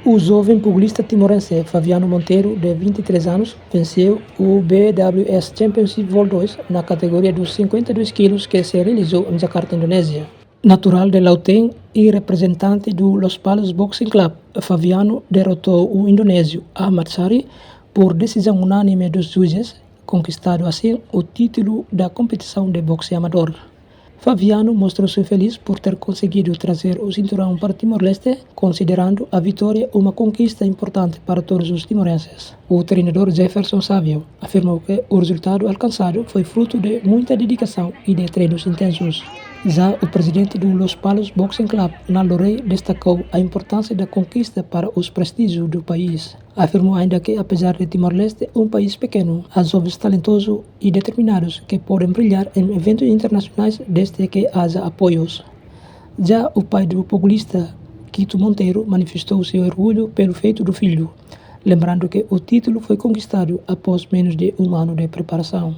O jovem pugilista timorense Fabiano Monteiro, de 23 anos, venceu o BWS Championship Vol 2 na categoria dos 52 quilos que se realizou em Jakarta, Indonésia. Natural de Lauteng e representante do Los Palos Boxing Club, Fabiano derrotou o indonésio Ahmad Sari por decisão unânime dos juízes, conquistando assim o título da competição de boxe amador. Fabiano mostrou-se feliz por ter conseguido trazer o cinturão para Timor-Leste, considerando a vitória uma conquista importante para todos os timorenses. O treinador Jefferson Savio afirmou que o resultado alcançado foi fruto de muita dedicação e de treinos intensos. Já o presidente do Los Palos Boxing Club, Naldo Rey, destacou a importância da conquista para os prestígios do país. Afirmou ainda que, apesar de Timor-Leste um país pequeno, há jovens talentosos e determinados que podem brilhar em eventos internacionais desde que haja apoios. Já o pai do pugilista, Quito Monteiro, manifestou seu orgulho pelo feito do filho, lembrando que o título foi conquistado após menos de um ano de preparação.